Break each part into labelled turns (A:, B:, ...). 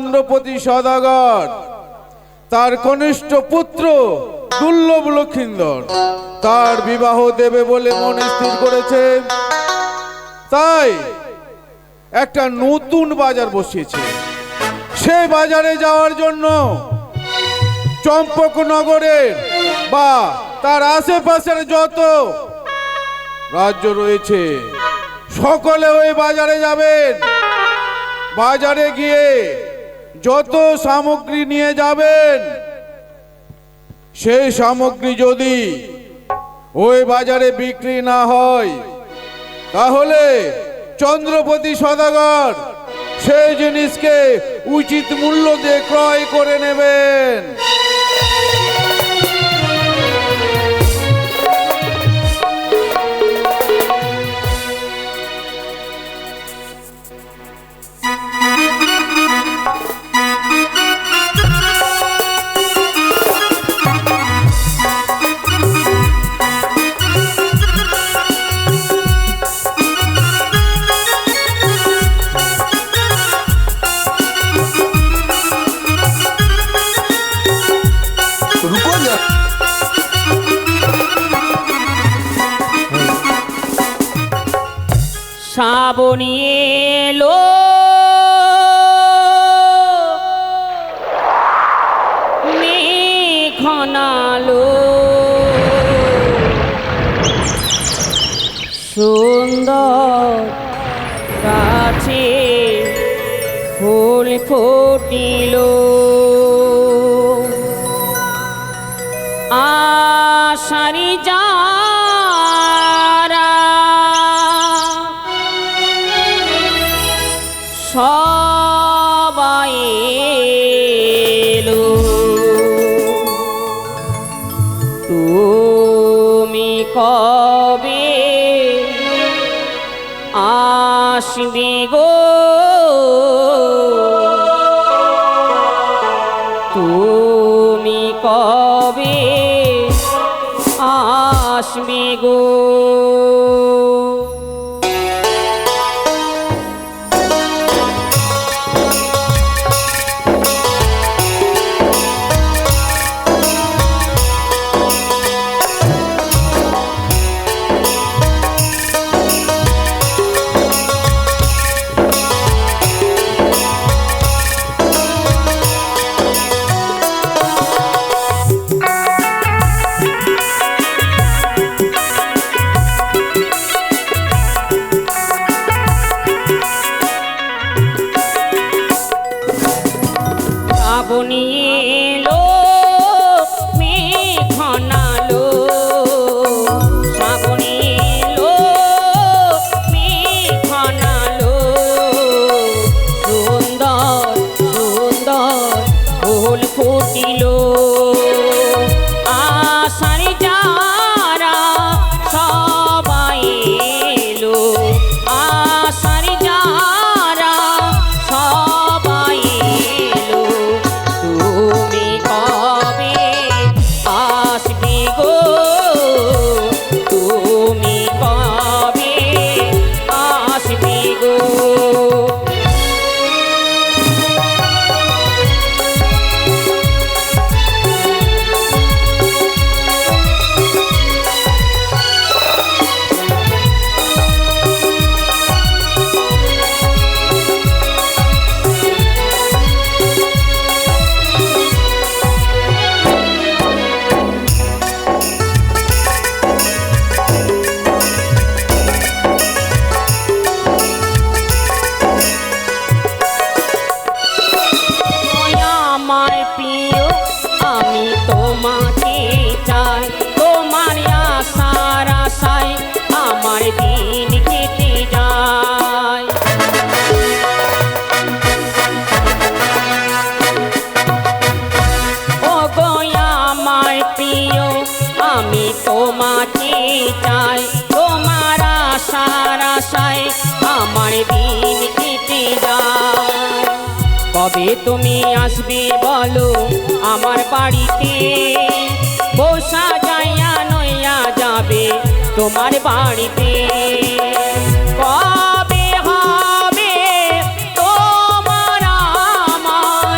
A: চন্দ্রপতি সদাগর তার কনিষ্ঠ পুত্র দুর্লভ লক্ষিন্দর তার বিবাহ দেবে বলে মনে স্থির করেছে। তাই একটা নতুন বাজার বসিয়েছে। সেই বাজারে যাওয়ার জন্য চম্পকনগরের বা তার আশেপাশের যত রাজ্য রয়েছে সকলে ওই বাজারে যাবেন। বাজারে গিয়ে যত সামগ্রী নিয়ে যাবেন সেই সামগ্রী যদি ওই বাজারে বিক্রি না হয় তাহলে চন্দ্রপতি সদাগর সেই জিনিসকে উচিত মূল্য দিয়ে ক্রয় করে নেবেন।
B: শ্রাবণী এলো মেঘ ঘনালো সুন্দর গাছে ফুল ফুটিল আষাঢ়ি যারা সবাই এলো তুমি কবে আসবে গো তুমি কবে আসবে গো শ্রাবণী এলো মেঘ ঘনালো শ্রাবণী এলো মেঘ ঘনালো সুন্দর সুন্দর ফুল ফুটিল আষাঢ়ি যারা সবাই এলো আষাঢ়ি যারা সবাই এলো তুমি কবে আসবে গো তুমি কবে আসবে গো আমার প্রিয় আমি তোমাকে চাই তোমার আশার আশায় আমার দিন কেটে যায় ও গো আমার প্রিয় আমি তোমাকে চাই তোমার আশার আশায় আমার দিন কেটে যায় কবে তুমি আসবে বলো আমার বাড়িতে বসা যাইয়া নইয়া যাবে তোমার বাড়িতে কবে হবে তোমার আমার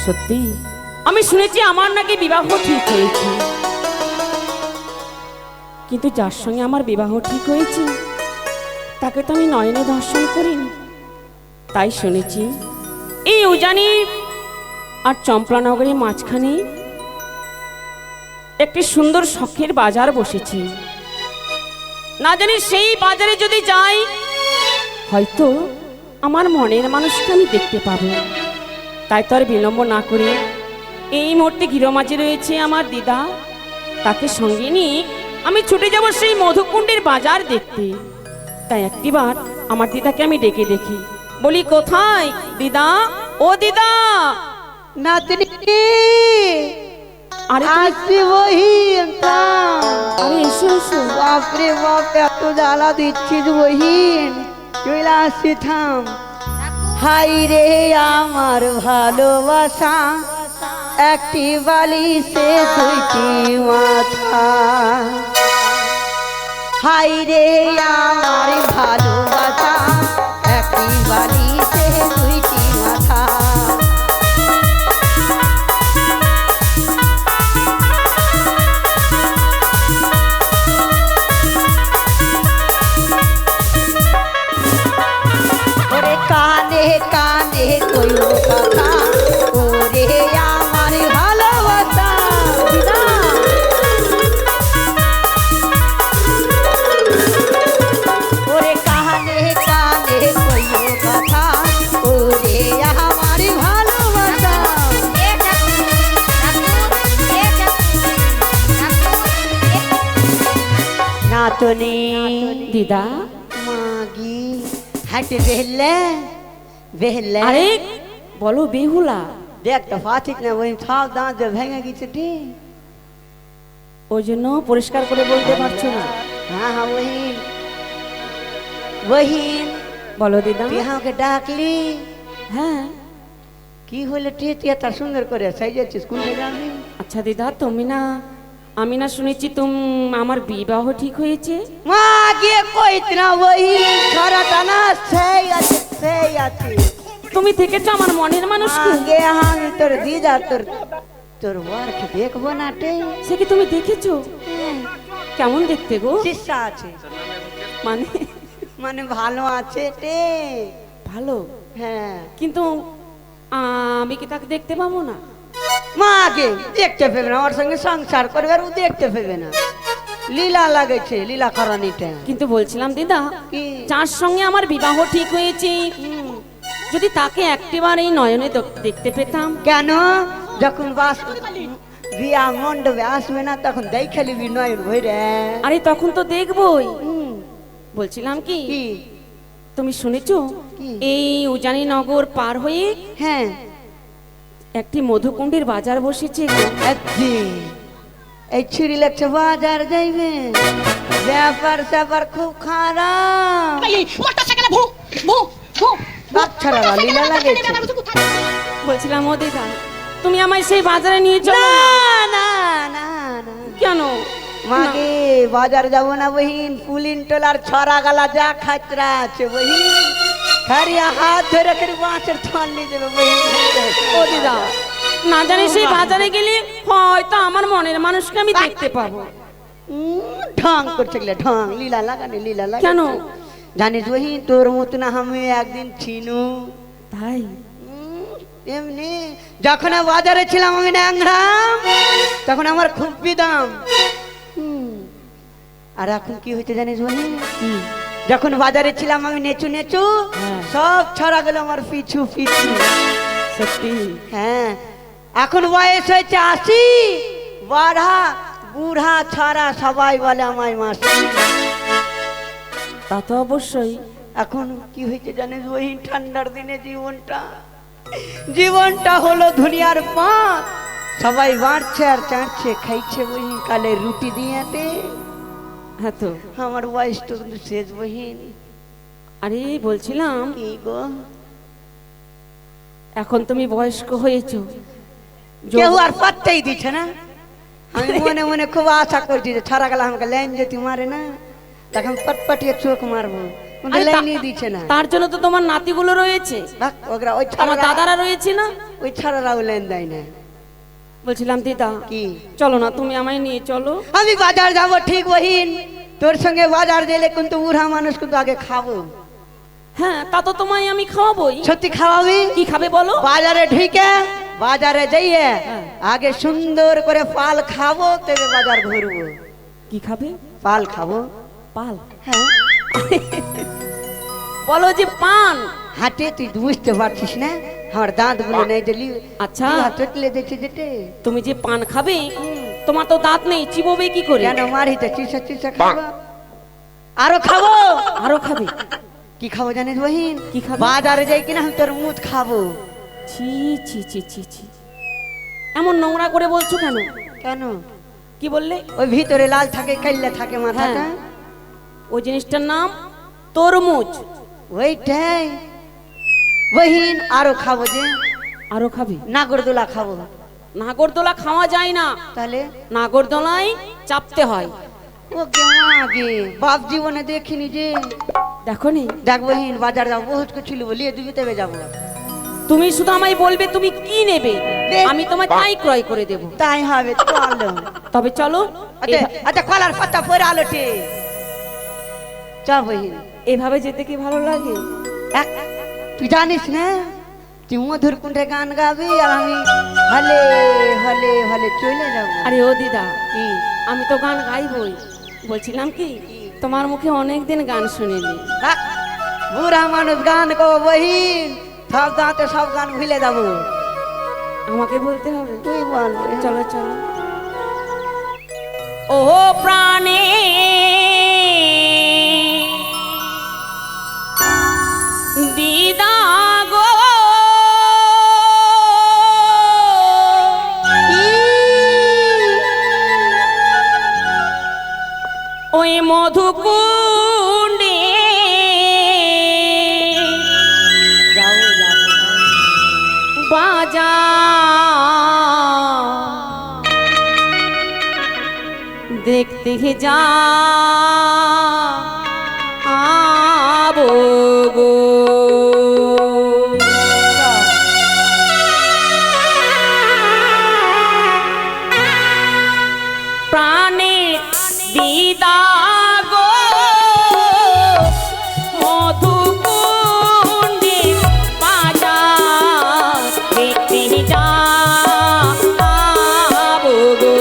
B: সত্যি আমি শুনেছি আমার নাকি বিবাহ ঠিক হয়েছে, কিন্তু যার সঙ্গে আমার বিবাহ ঠিক হয়েছে তাকে তো আমি নয়নে দর্শন করিনি। তাই শুনেছি এই উজানি আর চম্পলানগরের মাঝখানে একটি সুন্দর শখের বাজার বসেছে। না জানি সেই বাজারে যদি যাই হয়তো আমার মনের মানুষকে আমি দেখতে পাবো। তাই তো আর বিলম্ব না করে এই মুহূর্তে গৃহমাঝে রয়েছে আমার দিদা, তাকে সঙ্গে নিয়ে আমি ছুটে যাব সেই মধুকুণ্ডের বাজার দেখতে। তাই একটিবার আমার দিদাকে আমি ডেকে দেখি, বলি কোথায় দিদা, ও দিদা।
C: নাতনি
B: আরে তুমি-
C: আসছি বহিন তা।
B: আরে এসো এসো।
C: বাপরে বাপ, এত জ্বালা দিচ্ছিস বহিন, চলে আসছি থাম। হাই রে আমার ভালোবাসা, একটি বালিশে দুইটি মাথা। হাই রে আমার ভালোবাসা, একটি বালিশে দুইটি মাথা। ওরে কানে কানে কইও কথা, ওরে আমার ভালোবাসা। দিদা ওরে কানে কানে কইও কথা, ওরে আমার ভালোবাসা। নাতনি
B: দিদা।
C: মাগি হাঁটে বেহলে বেহলে।
B: আরে বলো বেহুলা,
C: দেখ তো পাচ্ছিস না, ওই সব দাঁত যে ভেঙে গেছে টি।
B: ওই জন্য পরিষ্কার করে বলতে পারছো না।
C: হ্যাঁ হ্যাঁ বহিন, বহিন
B: বলো দিদা।
C: তুই আমাকে ডাকলি,
B: হ্যাঁ
C: কি হলে টি তুই এত সুন্দর করে সাইজেছিস, কোনটা জানবি?
B: আচ্ছা দিদা, তুমি না, আমি না শুনেছি আমার বিবাহ ঠিক হয়েছে।
C: মা গিয়ে কইত না বহিন, ছড়াটা না সেই আছে সেই আছে।
B: তুমি থেকেছো আমার মনের মানুষকে।
C: আগে আমি তোর দিদা তোর তোর ওয়ার্ক দেখবো না टे।
B: সে কি তুমি দেখেছো? কেমন দেখতে গো?
C: শিষ্যা আছে
B: মানে
C: মানে ভালো আছে टे।
B: ভালো,
C: হ্যাঁ
B: কিন্তু আমি কি তাকে দেখতে পাবো না?
C: মা আগে দেখতে পেবে না, ওর সঙ্গে সংসার করবে আর ও দেখতে পেবে না। লীলা লাগেছে, লীলা করানিটা।
B: কিন্তু বলছিলাম দিদা,
C: কি?
B: যার সঙ্গে আমার বিবাহ ঠিক হয়েছে যদি তাকে একটিবার এই নয়নে দেখতে পেতাম।
C: কেন? যখন বাস বিয়া মণ্ডপে আসবে না তখন দেখে নিবি নয়ন ভরে।
B: আরে তখন তো দেখবই।
C: হুম,
B: বলছিলাম কি,
C: কি?
B: তুমি শুনেছো
C: কি?
B: এই উজানি নগর পার হয়ে
C: হ্যাঁ
B: একটি মধুকুণ্ডের বাজার বসেছে গো।
C: আচ্ছা, এই ছুরি লাগছে বাজার যাইবে, ব্যাপার স্যাপার খুব খারাপ। বাচ্চারা লীলা লাগেছে।
B: বলছিলাম ও দিদা, তুমি আমায় সেই বাজারে নিয়ে চলো
C: না
B: না।
C: না না না,
B: কেন?
C: মাগে বাজার যাব না বহিন, পুলিন টোলার ছড়া গালা যা খাচরা আছে বহিন, খারিয়া হাত ধরে করে বাঁশের থান নিয়ে যাবে বহিন।
B: ও দিদা, না জানি সেই বাজারে গেলে হয়তো আমার মনের মানুষকে আমি দেখতে পাবো।
C: ঢং করছে গেলে ঢং, লীলা লাগানি লীলা লাগা।
B: কেন?
C: জানিস বহিন তোর মতন আমি একদিন ছিনু।
B: তাই?
C: এমনি যখন বাজারে ছিলাম আমি ন্যাংরাম, তখন আমার খুব বিদাম। আর এখন কি হয়েছে জানিস বহিন, যখন বাজারে ছিলাম আমি নেচু নেচু,
B: হ্যাঁ।
C: সব ছড়া গেল আমার পিছু পিছু।
B: সত্যি?
C: হ্যাঁ, এখন বয়স হয়েছে 80, বাড়া বুড়া ছাড়া সবাই বলে আমায় মাসি।
B: তা তো অবশ্যই।
C: এখন কি হয়েছে জানিস বহিন, ঠান্ডার দিনে জীবনটা হলো দুনিয়ার পাঁচ। সবাই বাড়ছে আর চাটছে খাইছে বহিন, কালে রুটি দিয়েতে।
B: হ্যাঁ তো।
C: আমার বয়সটা কিন্তু শেষ বহিন।
B: আরে বলছিলাম,
C: কি গো,
B: এখন তুমি বয়স্ক হয়েছো,
C: কেউ আর পাত্তাই দিচ্ছে না। আমি মনে মনে খুব আশা করছি যে ছাড়া গেলে আমাকে লাইন যদি মারে না, তখন পটপটিয়ে চোখ মারবো, কিন্তু
B: আরে তা-
C: লাইনই দিচ্ছে না।
B: তার জন্য তো তোমার নাতিগুলো রয়েছে,
C: বাহ, ওগরা ওই
B: আমার
C: ছাড়া
B: দাদারা রয়েছে না।
C: ওই ছাড়ারাও লাইন দেয় না।
B: বলছিলাম দিদা
C: কি
B: চলো না, তুমি আমায় নিয়ে চলো।
C: আমি বাজার যাব ঠিক বহিন, তোর সঙ্গে বাজার গেলে কিন্তু বুড়া মানুষ কিন্তু আগে খাবো।
B: হ্যাঁ তা তো তোমায় আমি খাওয়াবোই।
C: সত্যি খাওয়াবি?
B: কি খাবে বলো?
C: বাজারে ঢুকে বাজারে যাইয়ে
B: হ্যাঁ।
C: আগে সুন্দর করে পাল খাবো, তবে বাজার ঘুরবো।
B: কি খাবে?
C: পাল খাবো।
B: পাল?
C: হ্যাঁ
B: বলো যে পান।
C: হাটে তুই বুঝতে পারছিস না, আমার দাঁত গুলো নেই দিলি।
B: আচ্ছা।
C: চটলে দেখছি যেতে
B: তুমি যে পান খাবে, তোমার তো দাঁত নেই, চিবোবে কি করে?
C: কেন মারিতে চিসা চিসা খাবো। আরো খাবো।
B: আরো খাবে?
C: কি খাবো জানিস বহিন?
B: কি খাবে?
C: বাজারে যাই কিনা আমি তোর মুখ খাবো।
B: ছি ছি ছি ছি ছি, এমন নোংরা করে বলছো কেন?
C: কেন?
B: কি বললে?
C: ওই ভিতরে লাল থাকে, কাইল্লা থাকে মাথাটা।
B: হ্যাঁ। ওই জিনিসটার নাম তরমুজ।
C: ওইটাই বহিন। আরো খাবো যে
B: আরো খাবে?
C: নাগরদোলা খাবো।
B: নাগরদোলা খাওয়া যায় না,
C: তাহলে
B: নাগরদোলায় চাপতে হয়।
C: ও আগে বাপ জীবনে দেখিনি যে।
B: দেখো নি?
C: দেখ বহিন, বাজার যাবো বহুত কিছু বলিয়ে দিবি, তবে যাবো।
B: তুমি শুধু আমায় বলবে তুমি কি নেবে,
C: নে।
B: আমি তোমায় তাই ক্রয় করে দেব।
C: তাই হবে, চলো।
B: তবে চলো।
C: আচ্ছা আচ্ছা, কলার পাতা পরে আলোটে চ বহিন।
B: এভাবে যেতে কি ভালো লাগে?
C: তুই জানিস না, তুই মধুর কুণ্ডে গান গাবি আর আমি হলে হলে হলে চলে যাবো।
B: আরে ও দিদা,
C: কি?
B: আমি তো গান গাইবই। বলছিলাম কি, তোমার মুখে অনেকদিন গান শুনিনি।
C: দেখ, বুড়া মানুষ গান গো বহিন, সব দাঁতে সব গান ভুলে যাবো।
B: আমাকে বলতে হবে?
C: তুই বল।
B: চলো চলো। ও প্রাণে দিদা গো, ওই মধুকুণ্ডে
C: যাবো যাবো।
B: বাজা দেখতে যা আবো গো। প্রাণে দিদা গো, মধুকুণ্ডে বাজা দেখতে যা আবো গো।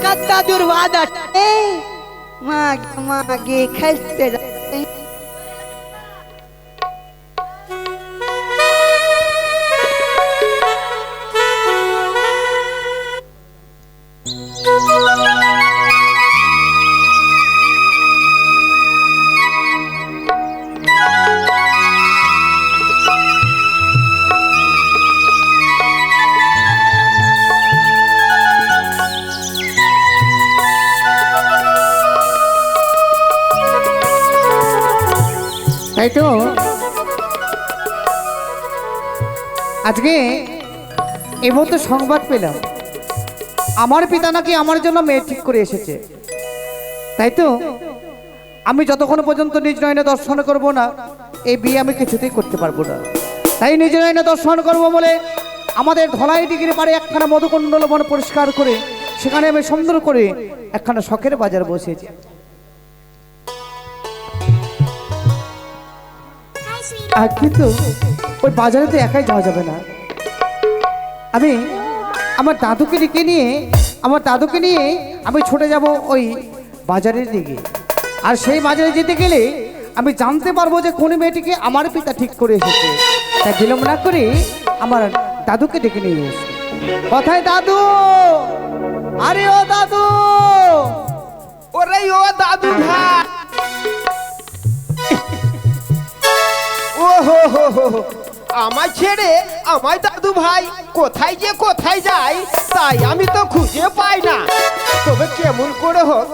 C: কাকা দাদুর বাদ আছে মাগে মাগে খেলতে যাচ্ছে।
D: তাই তো আজকে এমন তো সংবাদ পেলাম আমার পিতা নাকি আমার জন্য মেয়ে ঠিক করে এসেছে। তাই তো আমি যতক্ষণ পর্যন্ত নিজ নয়নে দর্শন করব না এই বিয়ে আমি কিছুতেই করতে পারবো না। তাই নিজ নয়নে দর্শন করব বলে আমাদের ধলাই ডিগির পাড়ে একখানা মধুকুণ্ডল বন পরিষ্কার করে সেখানে আমি সুন্দর করে একখানা শখের বাজার বসেছি। আর কিন্তু ওই বাজারে তো একাই যাওয়া যাবে না, আমি আমার দাদুকে নিয়ে আমি ছুটে যাব ওই বাজারের দিকে। আর সেই বাজারে যেতে গেলে আমি জানতে পারবো যে কোন মেয়েটিকে আমার পিতা ঠিক করে এসেছে। তাই বিলম্ব না করে আমার দাদুকে ডেকে নিয়ে এসে। কোথায় দাদু? আরে ও দাদু!
E: ওরে ও দাদু ভাই, ও হো হো হো, আমায় ছেড়ে আমায় দাদু ভাই কোথায় যে কোথায় যায় তাই আমি তো খুঁজে পাই না। তবে কেমন করে হোক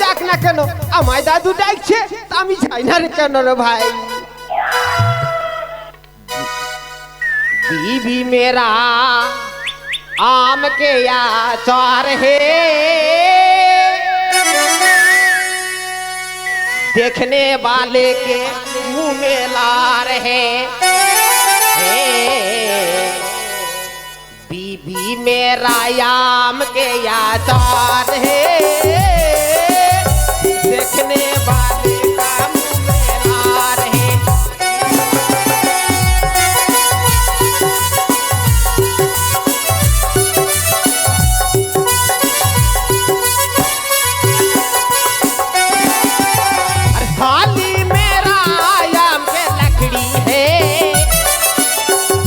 E: যাক না কেন, আমায় দাদু ডাকছে তা আমি যাই না রে কেন রে ভাই। बीबी मेरा आम के आचार है, देखने वाले के मुंह में लार है। बीबी मेरा आम के आचार है, देखने वाले का मुंह में लार है। थाली मेरा आम के लकड़ी है,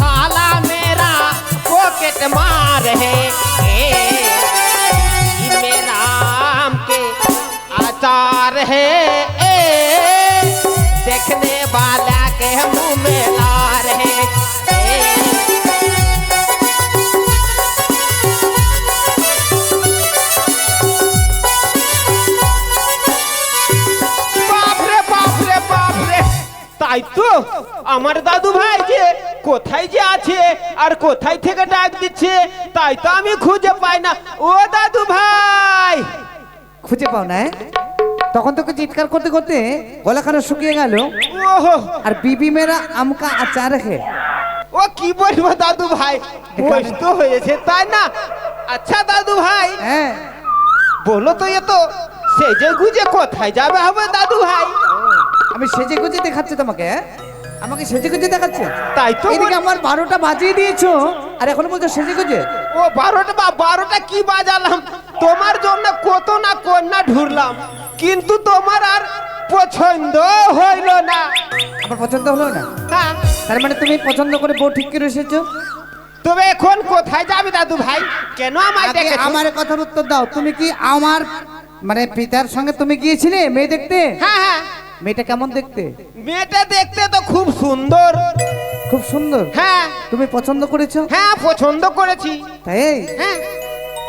E: थाला मेरा पॉकेट मार है। मेरा आम के अचार है, देखने वाला के मुंह में लार है। তাই তো আমার দাদু ভাই যে কোথায় যে আছে আর কোথায় থেকে ডাক দিচ্ছে তাই তো আমি খুঁজে পাই না। ও দাদু ভাই,
D: খুঁজে পাও না? তখন তোকে চিৎকার করতে করতে গলাখানা শুকিয়ে গেল।
E: ওহো,
D: আর বিবি মেরা আমকা আচার হে।
E: ও কি বলবো দাদু ভাই, বয়স তো হয়েছে তাই না। আচ্ছা দাদু ভাই,
D: হ্যাঁ
E: বলো তো এ তো সেজে গুজে কোথায় যাবে হবে দাদু ভাই?
D: আমি সেজে গুজে দেখাচ্ছি তোমাকে, হ্যাঁ? আমাকে সেজে গুজে দেখাচ্ছে?
E: তাই তো
D: এদিকে আমার 12টা বাজিয়ে দিয়েছো আর এখন বলছো সেজে গুজে।
E: ও 12টা কি বাজালাম, তোমার জন্য কত না কন্যা ঢুরলাম কিন্তু তোমার আর পছন্দ হইল না।
D: আমার পছন্দ হলো না?
E: হ্যাঁ,
D: তার মানে তুমি পছন্দ করে বউ ঠিক করে এসেছো।
E: তবে এখন কোথায় যাবে দাদু ভাই? কেন আমায়
D: আগে
E: ডেকেছো?
D: আমার কথার উত্তর দাও। তুমি কি আমার মানে পিতার সঙ্গে তুমি গিয়েছিলে মেয়ে দেখতে?
E: হ্যাঁ হ্যাঁ,
D: মেয়েটা কেমন দেখতে?
E: মেয়েটা দেখতে তো খুব সুন্দর।
D: খুব সুন্দর?
E: হ্যাঁ
D: তুমি পছন্দ করেছো?
E: হ্যাঁ, পছন্দ করেছি।
D: তাই
E: হ্যাঁ,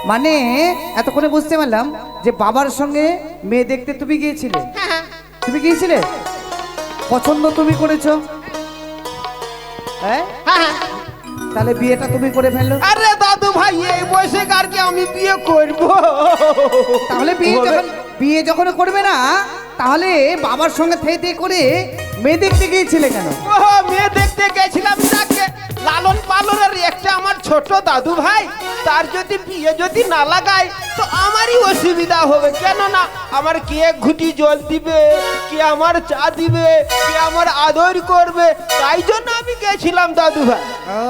D: মানে এতক্ষণে বুঝতে পারলাম যে বাবার সঙ্গে মেয়ে দেখতে তুমি গিয়েছিলে।
E: হ্যাঁ,
D: তুমি গিয়েছিলে, পছন্দ তুমি করেছো, হ্যাঁ?
E: হ্যাঁ।
D: তাহলে বিয়েটা তুমি করে ফেললো।
E: আরে দাদু ভাই, এই বয়সে কার কি আমি বিয়ে করব?
D: তাহলে বিয়ে যখন করবে না তাহলে বাবার সঙ্গে থেকে করে মেয়ে দেখতে গিয়েছিলে কেন?
E: ও মেয়ে দেখতে গেছিলাম, তাকে লালন পালনের একটা আমার ছোট দাদু ভাই, তার যদি বিয়ে যদি না লাগায় তো আমারই অসুবিধা হবে। কেন না আমার কে ঘুটি জল দিবে, কে আমার চা দিবে, কে আমার আদর করবে, তাই জন্য আমি গেছিলাম দাদু ভাই।
D: ও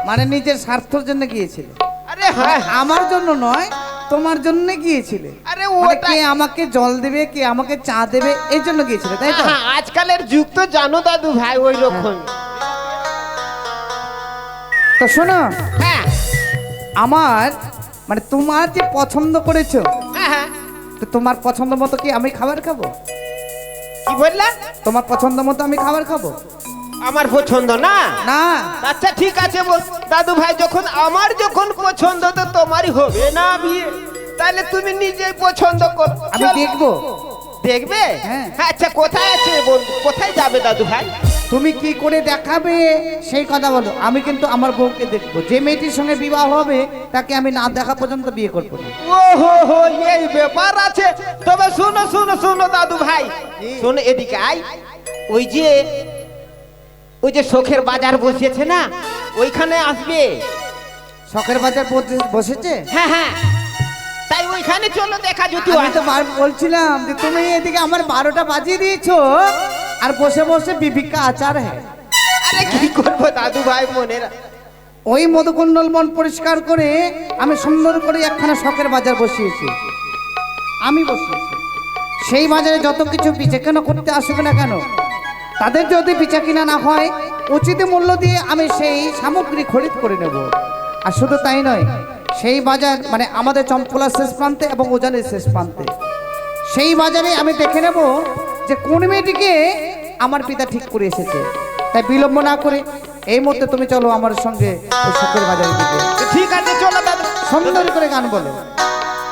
D: মানে নিজের স্বার্থের জন্য গিয়েছিলে?
E: আরে হ্যাঁ,
D: আমার জন্য নয়, তোমার জন্য গিয়েছিলে?
E: আরে
D: মানে
E: ওটা
D: কে আমাকে জল দেবে, কে আমাকে চা দেবে, এই জন্য গিয়েছিলে, তাই তো?
E: হ্যাঁ, আজকালের যুগ তো জানো দাদু ভাই ওই রকম।
D: তো শোনো,
E: হ্যাঁ
D: আমার মানে তোমার যে পছন্দ করেছো,
E: হ্যাঁ হ্যাঁ
D: তো তোমার পছন্দ মতো কি আমি খাবার খাবো?
E: কি বললা?
D: তোমার পছন্দ মতো আমি খাবার খাবো?
E: আমার পছন্দ না?
D: না।
E: আচ্ছা ঠিক আছে বল দাদু ভাই, যখন আমার যখন পছন্দ তো তোমারই হবে না বিয়ে, তাহলে তুমি নিজেই পছন্দ করো।
D: আমি
E: চল।
D: দেখবো।
E: দেখবে?
D: হ্যাঁ।
E: আচ্ছা কোথায় আছে বন্ধু, কোথায় যাবে দাদু ভাই?
D: তুমি কি করে দেখাবে সেই কথা বলো। আমি কিন্তু আমার বউকে দেখবো, যে মেয়েটির সঙ্গে বিবাহ হবে তাকে আমি না দেখা পর্যন্ত বিয়ে করবো না।
E: ও হো হো, এই ব্যাপার আছে। তবে শুনো শুনো শুনো দাদু ভাই, শোনো এদিকে আই। ওই যে শখের বাজার বসেছে না, ওইখানে আসবে।
D: শখের বাজার বসেছে?
E: হ্যাঁ হ্যাঁ, তাই ওইখানে চলো দেখা যদি
D: আমি তো বলছিলাম যে তুমি এদিকে আমার 12টা বাজিয়ে দিয়েছো আর বসে বসে বিবিকা আচার হ্যাঁ।
E: আরে কি করবো দাদু ভাই, মনের
D: ওই মধুকুণ্ডল মন পরিষ্কার করে আমি সুন্দর করে একখানা শখের বাজার বসিয়েছি। আমি বসিয়েছি সেই বাজারে যত কিছু পিচে কেন করতে আসবে না কেন, তাদের যদি পিচা কিনা না হয় উচিত মূল্য দিয়ে আমি সেই সামগ্রী খরিদ করে নেব। আর শুধু তাই নয়, সেই বাজার মানে আমাদের চম্পলার শেষ প্রান্তে এবং উজানের শেষ প্রান্তে, সেই বাজারে আমি দেখে নেব যে কোন মেয়েটিকে আমার পিতা ঠিক করে এসেছে। তাই বিলম্ব না করে এই মুহূর্তে তুমি চলো আমার সঙ্গে ওই শখের বাজারের দিকে।
E: ঠিক আছে চলো দাদু।
D: সুন্দর করে গান বলো।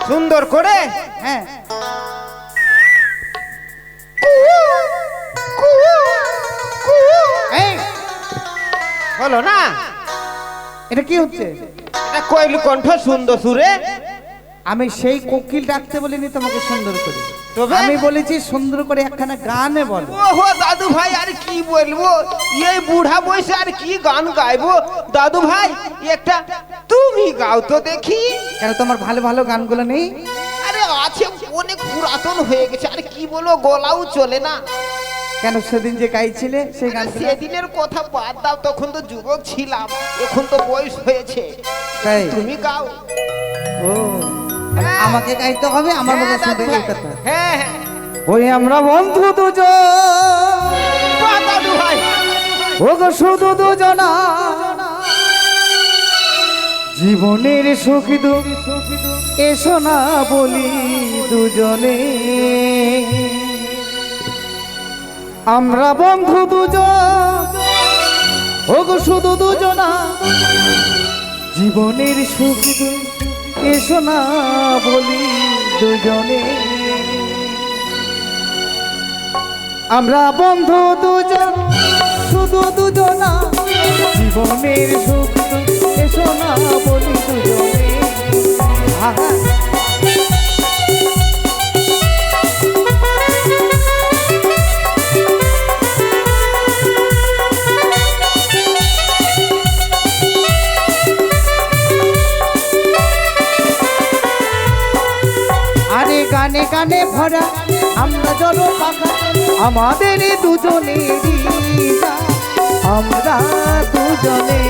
E: সুন্দর করে?
D: হ্যাঁ। এই,
E: বলো না,
D: এটা কি হচ্ছে?
E: এটা কোয়েল কণ্ঠ সুন্দর সুরে।
D: আমি সেই কোকিল ডাকতে বলিনি তোমাকে সুন্দর করে,
E: তবে?
D: আমি বলেছি সুন্দর করে একখানা গানে বলো।
E: ওহো দাদু ভাই, আর কি বলবো, এই বুড়া বয়সে আর কি গান গাইবো দাদু ভাই, একটা তুমি গাও তো দেখি।
D: কেন তোমার ভালো ভালো গানগুলো নেই?
E: আরে আছে, অনেক পুরাতন হয়ে গেছে, আর কি বলো গলাও চলে না।
D: কেন সেদিন যে গাইছিলে সেই গান?
E: সেদিনের কথা বাদ দাও, তখন তো যুবক ছিলাম, এখন তো বয়স হয়েছে।
D: তাই?
E: তুমি গাও।
D: ও, মানে আমাকে গাইতে হবে, আমার মতো
E: হ্যাঁ,
D: শুনতে
E: দাদু ভাই।
D: গাইতে হবে।
E: হ্যাঁ হ্যাঁ,
D: ওই আমরা বন্ধু দুজন,
E: বাহ, দাদু ভাই।
D: ও গো শুধু দুজনা, জীবনের সুখ দুঃখ এসো না বলি দুজনে। আমরা বন্ধু দুজন, ও গো শুধু দুজনা, জীবনের সুখ দুঃখ এসো না বলি দুজনে। আমরা বন্ধু দুজন, শুধু দুজনা, জীবনের সুখ দুঃখ এসো না বলি দুজনে। আহা। আরে গানে গানে ভরা আমরা জল পাখা, আমাদের দুজনেরই গান, আমরা দুজনে।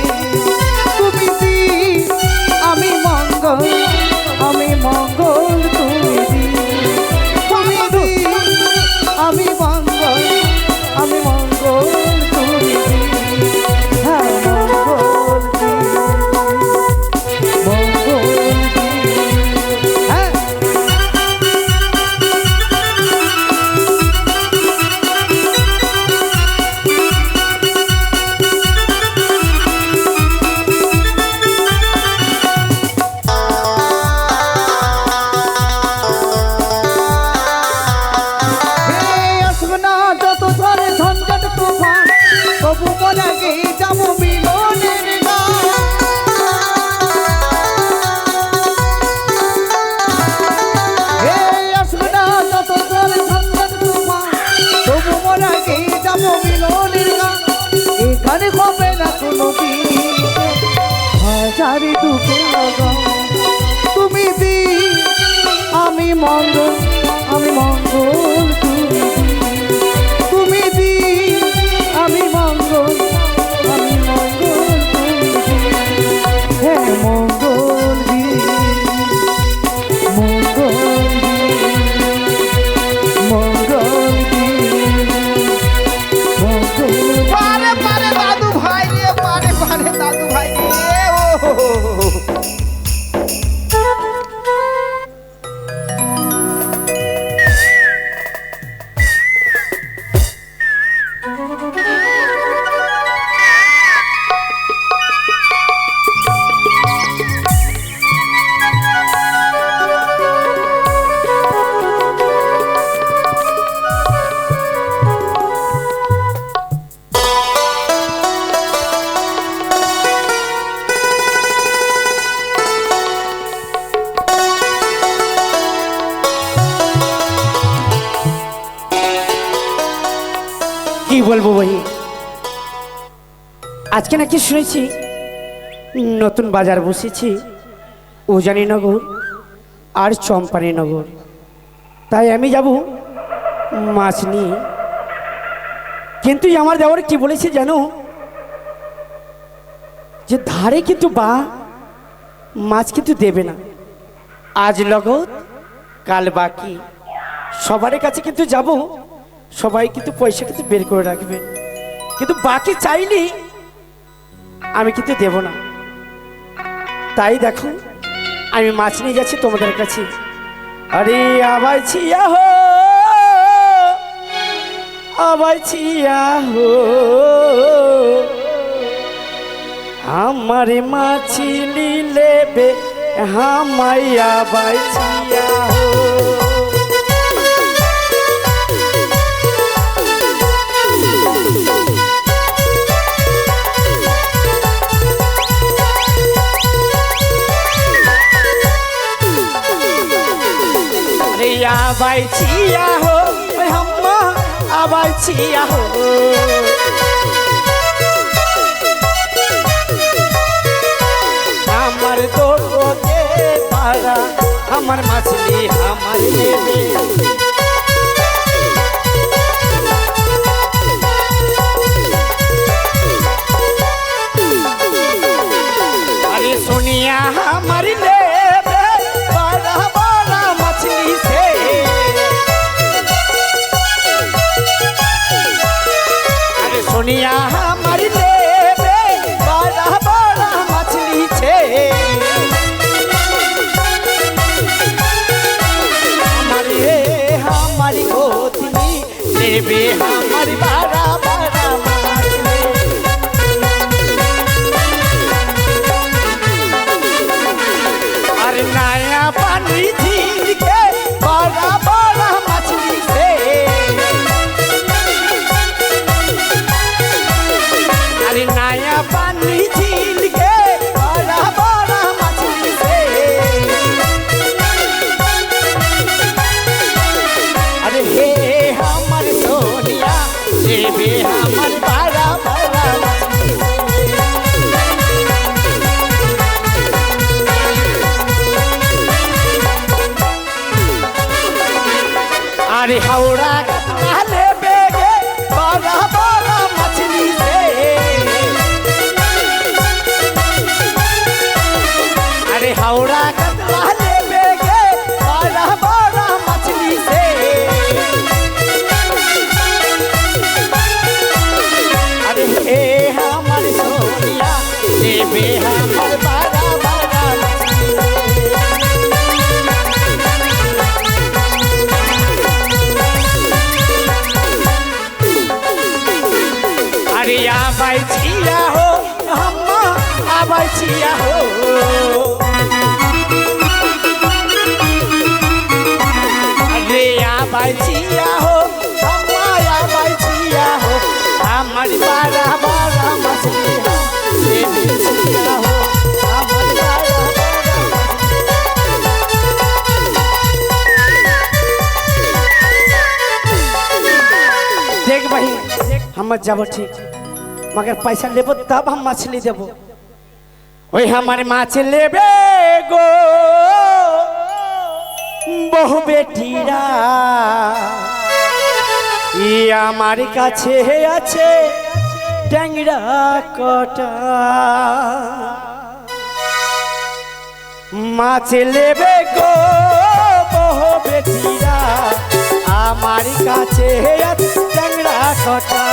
D: তুমি দিন আমি মঙ্গল, আমি মঙ্গল তুমি দিন। তুমি দিন আমি মঙ্গল, আমি মঙ্গল তুমি দিন। হ্যাঁ মঙ্গল দিন, মঙ্গল দিন। হ্যাঁ। তবু বলা গে যাবো মিলনের গান। আসবে না যত ঝড় ঝঞ্ঝাট তুফান, তবু বলা গে যাবো মিলনের গান। এখানে হবে না কোনো দিন হাজারি দুঃখে লাগান। তুমি দিন আমি মঙ্গল, আমি মঙ্গল তুমি দিন। তুমি দিন আমি মঙ্গল, আমি মঙ্গল তুমি দিন। হ্যাঁ মঙ্গল দিন,
F: বলবো ভাই, আজকে নাকি শুনেছি নতুন বাজার বসেছে উজানিনগর আর চম্পানীনগর, তাই আমি যাব মাছ নিয়ে। কিন্তু আমার দেওয়ার কি বলেছে জানো, যে ধারে কিন্তু বা মাছ কিন্তু দেবে না, আজ লগত কাল বাকি। সবার কাছে কিন্তু যাব, সবাই কিন্তু পয়সা কিন্তু বের করে রাখবে, কিন্তু বাকি চাইলে আমি কিন্তু দেব না। তাই দেখো আমি মাছ নিয়ে যাচ্ছি তোমাদের কাছে। আরে আবাই ছিয়া হো, আবাই ছিয়া হো, আমারে মাছিলি লেবে হামাইয়া বাইছিয়া হো। আবাই ছিয়া হো হাম্মা, আবাই ছিয়া হো, আমার দোকে পারা আমার মাছলি আমার নেবে। আরে সোনিয়া আমার নেবে পারা বড়া মাছলি সে, আরে সোনিয়া আমার নেবে বড়া বড়া মাছলি ছে। हमारी गोतनी लेबे हमारी बारा बारा माछली। अरे नया पानी झील के बारा बारा मछली से, अरे नया पानी झील के बारा बारा मछली से, अरे हे हमर सोनिया देवे हमर बारा बारा मछली से। अरे हौड़ा कतना लेबे गे बारा बारा मछली से, अरे हौड़ा कतना लेबे गे बारा बारा मछली से, अरे हे हमर सोनिया देवे हमर बारा बारा मछली से। अरे आबाई छिया हो हम्मा, आबाई छिया हो, अरे आबाई छिया हो हम्मा, आबाई छिया हो, हमारी बारा बारा मछली हो देवी छिया हो, हमारी बारा बारा मछली। देख भाई हम जाबो ठीक, मगर पैसा लेबो तब हम मछली देबो। ओए हमारे माछ लेबे गो बहु बेटीरा, ই আমার কাছে আছে ট্যাংরা কটা, মাছ লেবে গো বহু বেটিরা, আমার কাছে আছে ট্যাংরা কটা।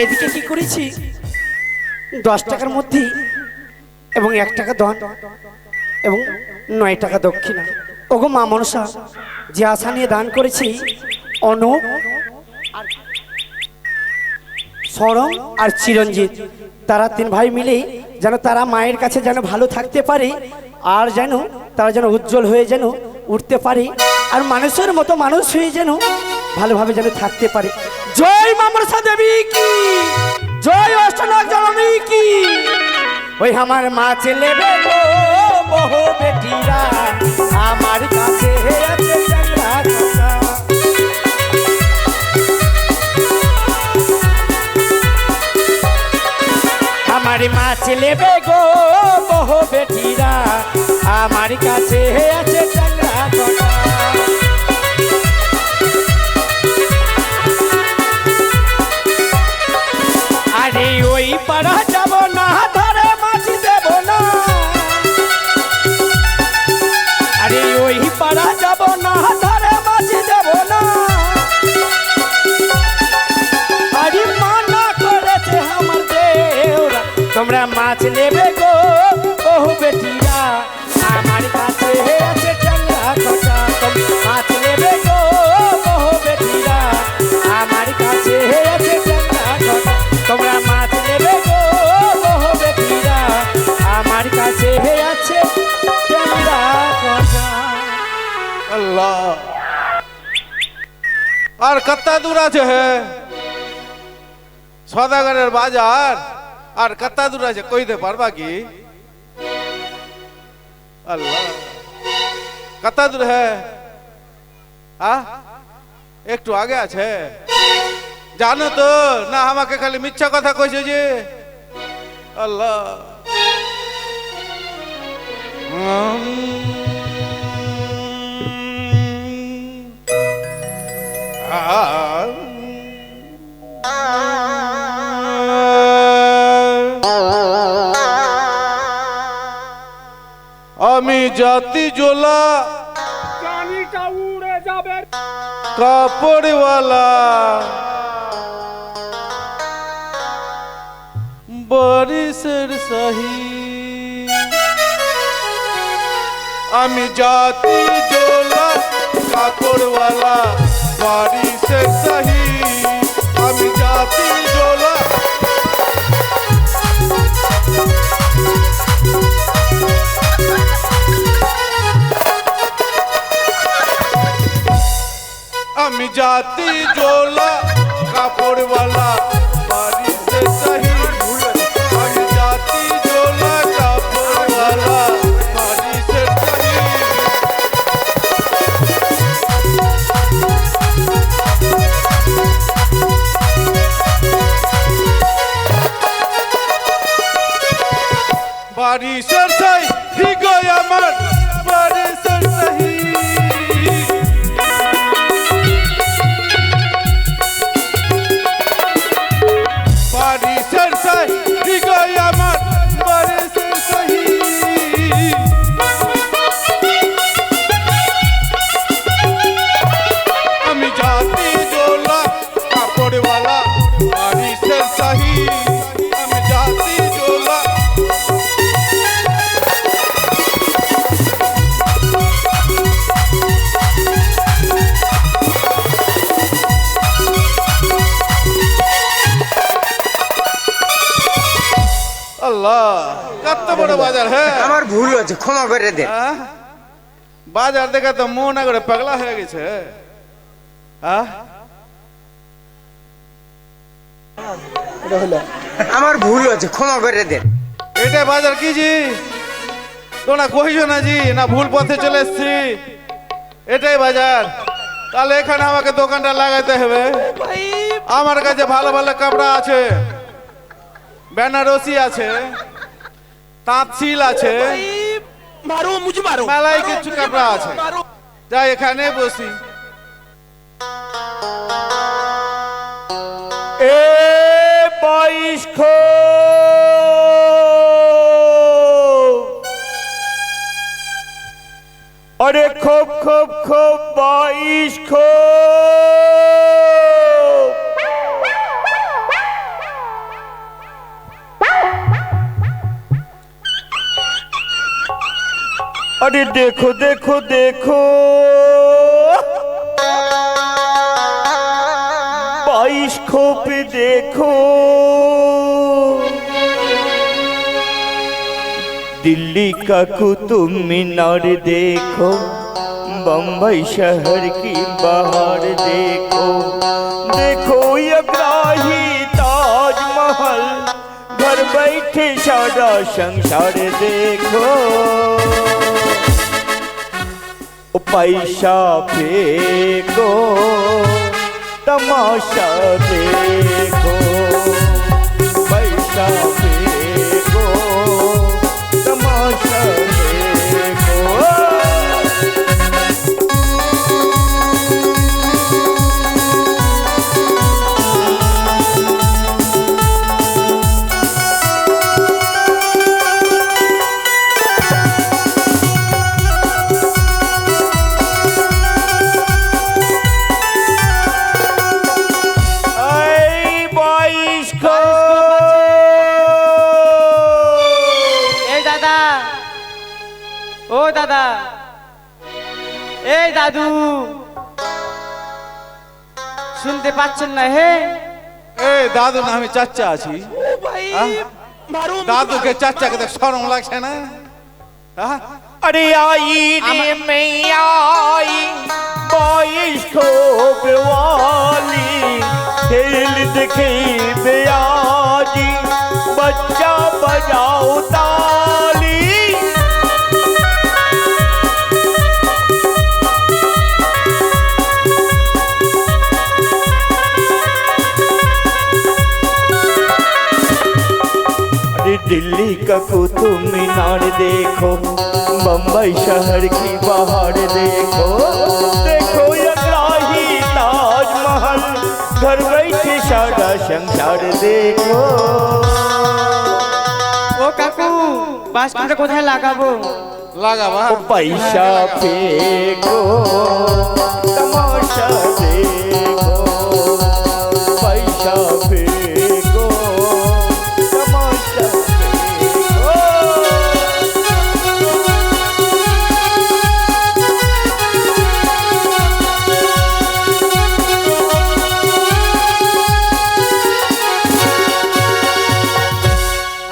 F: এদিকে কি করেছি 10 টাকার মধ্যে এবং 1 টাকা দান এবং 9 টাকা দক্ষিণা। ওগো মা মনসা, যে আশা নিয়ে দান করেছি অনুপ সরম আর চিরঞ্জিত, তারা 3 ভাই মিলে যেন তারা মায়ের কাছে যেন ভালো থাকতে পারে, আর যেন তারা যেন উজ্জ্বল হয়ে যেন উঠতে পারে, আর মানুষের মতো মানুষ হয়ে যেন ভালোভাবে যেন থাকতে পারে। জয় মামরসা দেবী কি, জয় অষ্টনাগ জননী কি। ওই আমার মাছ নেবে গো বহু বেটিরা, আমার কাছে আছে চ্যাংড়া খোকা। আমার মাছ নেবে গো বহু বেটিরা, আমার কাছে আছে চ্যাংড়া খোকা। আরে ওই পাড়া যাব না, ধরে মাছ দেব না। আরে ওই পাড়া যাব না, ধরে মাছ দেব না। আরে মানা করেছে আমার দেওরা, তোমরা মাছ নেবে গো বহু বেটিরা, আমার কাছে আছে চ্যাংড়া খোকা। তোমরা মাছ নেবে গো বহু বেটিরা, আমার কাছে আছে চ্যাংড়া খোকা। তোমরা মাছ নেবে গো বহু বেটিরা, আমার কাছে আছে চ্যাংড়া খোকা।
A: আল্লাহ, আর কত্তা দূর আছে হে সদাগরের বাজার, আর কত্তা দূর আছে কইতে পারবা কি? আল্লাহ, কত্তা দূর হে? একটু আগে আছে জানো তো না? আমাকে খালি মিথ্যা কথা কইছে যে। আল্লাহ, আমি জাতি জোলা কাপড়ওয়ালা, বারিশের সাহি। আমি জাতি জোলা কাপড়ওয়ালা, বারিশের সাহি। আমি জাতি জোলা আমি জাতি জোলা কাপড়ওয়ালা, বারিশের সাহি। আমি জাতি জোলা কাপড়ওয়ালা, বারিশের সাহি। বারিশের সাহি গো আমার, বারিশের সাহি। বারিশের সাহি গো আমার, বারিশের সাহি। আমি জাতি জোলা কাপড়ওয়ালা, বারিশের সাহি। আমি জাতি জোলা আল্লাহ, কত বড় বাজার হ্যাঁ।
G: আমার ভুল হয়েছে, ক্ষমা করে দে।
A: বাজার দেখে তো মন করে পাগলা হয়ে গেছে।
G: আমার ভুল হয়েছে, ক্ষমা করে দে।
A: এটা বাজার কি জি? তোমরা কইছো না জি, না ভুল পথে চলে এসছি? এটাই বাজার। তাহলে এখানে আমাকে দোকানটা লাগাইতে হবে। আমার কাছে ভালো ভালো কাপড়া আছে, বেনারসি আছে, তাঁতশিল আছে, মেলায় কিছু কাপড়া আছে। যাই এখানে বসি।
F: এ বয়স্ক अरे खूब खूब खूब बाईस खूब अरे देखो देखो देखो बाईस खूब देखो दिल्ली का कुतुब मीनार देखो
H: बम्बई शहर की बाहर देखो देखो ये ग्राही ताजमहल घर बैठे सारा संसार देखो ओ पैसा फेंको तमाशा देखो पैसा फेंको तमाशा देखो
F: এই দাদা, ও দাদা, এই দাদু, শুনতে পাচ্ছেন না? হে
A: এই দাদু না, আমি চাচা আছি। হ্যাঁ? দাদুকে চাচাকে দেখ শরম লাগছে না? হ্যাঁ?
H: अरे आई रे मैं आई बाइस्कोप वाली खेल दिखे बयाजी बच्चा बजाओ ताली अरे दिल्ली का कुतुब मीनार देखो बम्बई शहर की बाहर देखो देखो ये ग्राही ताजमहल घर बैठे सारा संसार देखो
F: ও কাকু, বাসটা কোথায় লাগাবো?
A: লাগাবা।
H: ओ पैसा फेंको तमाशा देखो पैसा फेंको तमाशा देखो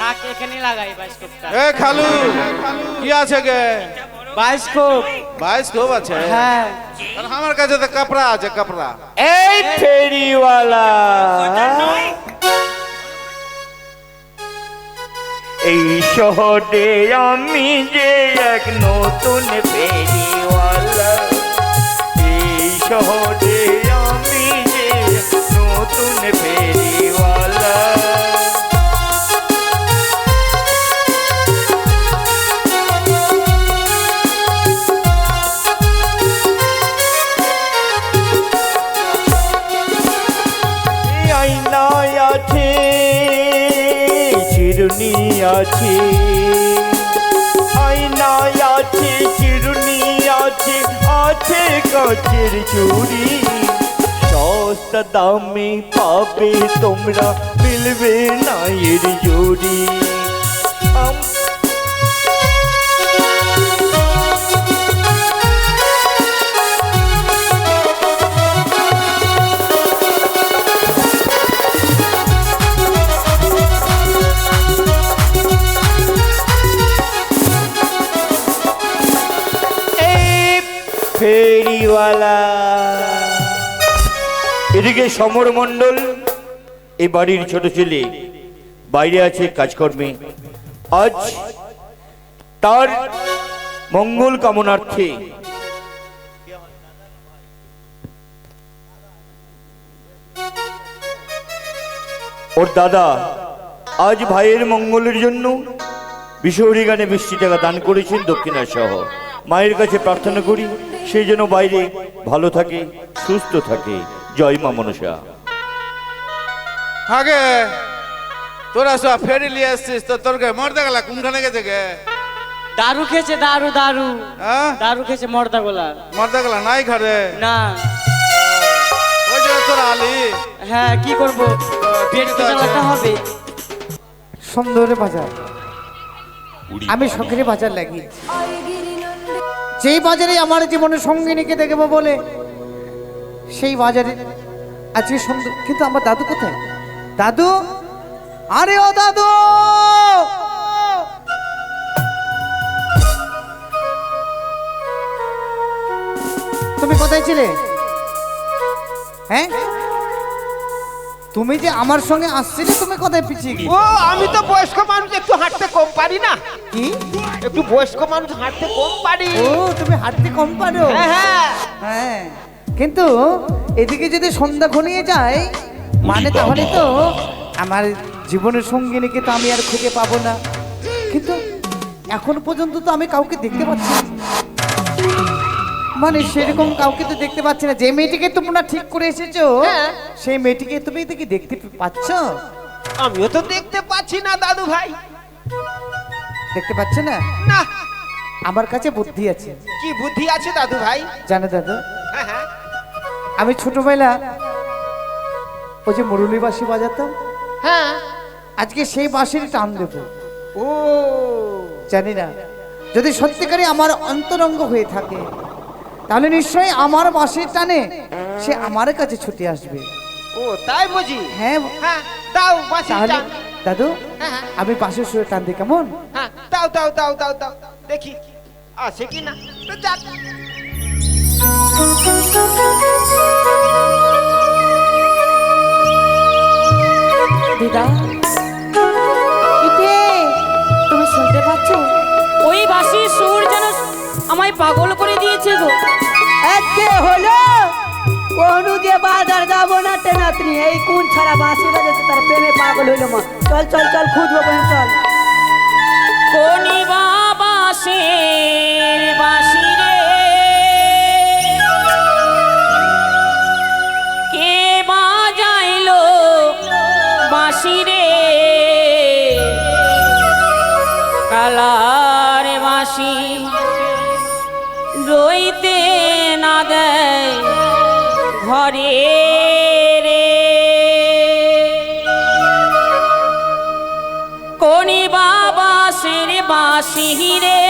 F: থাক, এখানে লাগাই বাসটা।
A: এ খালু, কি আছে গে?
F: বাসস্কোপ।
A: বায়োস্কোপ আছে?
F: হ্যাঁ।
A: আর আমার কাছে তো কাপড়া আছে, কাপড়া।
H: এই ফেরিওয়ালা এই শহরে আমি যে এক নতুন ফেরিওয়ালা এই শহরে আমি যে নতুন ফেরিওয়ালা আয়নায় আছে চিরুনি আছে আয়নায় আছে চিরুনি আছে আছে কাচের চুড়ি সস্তা দামে পাবে তোমরা মিলবে না এর জুড়ি ফেরিওয়ালা এদিকে সমর মণ্ডল এই বাড়ির ছোট ছেলে বাইরে আছে কাজকর্মে আজ তার মঙ্গল কামনার্থে ওর দাদা আজ ভাইয়ের মঙ্গলের জন্য বিশহরি গানে 20 টাকা দান করেছেন দক্ষিণা সহ মায়ের কাছে প্রার্থনা করি সেই যেন বাইরে ভালো থাকে সুস্থ থাকে জয় মা মনসা
A: আগে তোরা সব ফেরি লিয়ে আসছিস তো তোর গে মরতে গেলা কোনখানে গেছে গে?
F: দারু খেয়েছে, দারু দারু
A: হ্যাঁ?
F: দারু খেয়েছে মর্দা গোলা।
A: মরতে গেলা নাই ঘরে?
F: না।
A: ওই যে তোরা আলি।
F: হ্যাঁ, কি করবো, পেট তো চালাতে হবে।
D: সুন্দর বাজার, আমি শখের বাজার লাগিয়েছি। যেই বাজারে আমার জীবনের সঙ্গিনীকে দেখবো বলে সেই বাজারে আজকে সুন্দর। কিন্তু আমার দাদু কোথায়? দাদু, আরে ও দাদু, তুমি কোথায় ছিলে? হ্যাঁ, তুমি যে আমার সঙ্গে আসছিলে, তুমি কোথায় পিছিয়ে গিয়ে?
E: ও আমি তো বয়স্ক মানুষ, একটু হাঁটতে কম পারি না।
D: কি?
E: একটু বয়স্ক মানুষ হাঁটতে কম পারি।
D: ও তুমি হাঁটতে কম পারো?
E: হ্যাঁ হ্যাঁ।
D: হ্যাঁ, কিন্তু এদিকে যদি সন্ধ্যা ঘনিয়ে যায়, মানে তাহলে তো আমার জীবনের সঙ্গিনীকে তো আমি আর খুঁজে পাবো না। কিন্তু এখন পর্যন্ত তো আমি কাউকে দেখতে পাচ্ছি না। মানে সেরকম কাউকে তো দেখতে পাচ্ছি না। যে মেয়েটিকে তোমরা ঠিক করে এসেছো,
E: হ্যাঁ।
D: সেই মেয়েটিকে তুমি দেখি দেখতে পাচ্ছ?
E: আমিও তো দেখতে পাচ্ছি না দাদু ভাই।
D: দেখতে পাচ্ছ না?
E: না।
D: আমার কাছে বুদ্ধি আছে।
E: কি বুদ্ধি আছে দাদু ভাই?
D: জানো দাদু,
E: হ্যাঁ হ্যাঁ।
D: আমি ছোটবেলা ওই যে মুরলী বাঁশি বাজাতাম,
E: হ্যাঁ।
D: আজকে সেই বাঁশির টান দেবো।
E: ও
D: জানি না, যদি সত্যিকারই আমার অন্তরঙ্গ হয়ে থাকে, তাহলে নিশ্চয়ই আমার বাঁশির টানে সে আমার কাছে ছুটে আসবে।
E: ও তাই বুঝি?
D: হ্যাঁ,
E: হ্যাঁ দাও বাঁশি
D: তাহলে
E: টান।
D: দাদু
E: হ্যাঁ হ্যাঁ
D: আমি বাঁশির সুরে টান দিই, কেমন?
E: হ্যাঁ দাও দাও দাও দাও দাও দেখি আছে কি না। তো যাক।
B: দিদা, তুমি শুনতে পাচ্ছ? ওই বাঁশির সুর যেন আমায় পাগল করে দিয়েছে গো।
C: আজকে হলো কোনু দিয়ে বাজার যাবো না টেনাতনি, এই কোন ছাড়া বাঁশি বাজাচ্ছে তার প্রেমে পাগল হইলো মা। চল চল চল খুঁজবো বহিন, চল।
B: কোনি বাঁশের বাঁশি রে, কে বাজাইলো বাঁশি রে, কালার বাঁশি রইতে না দেয় ঘরে রে, কোনি বাবা সের বাঁশি রে,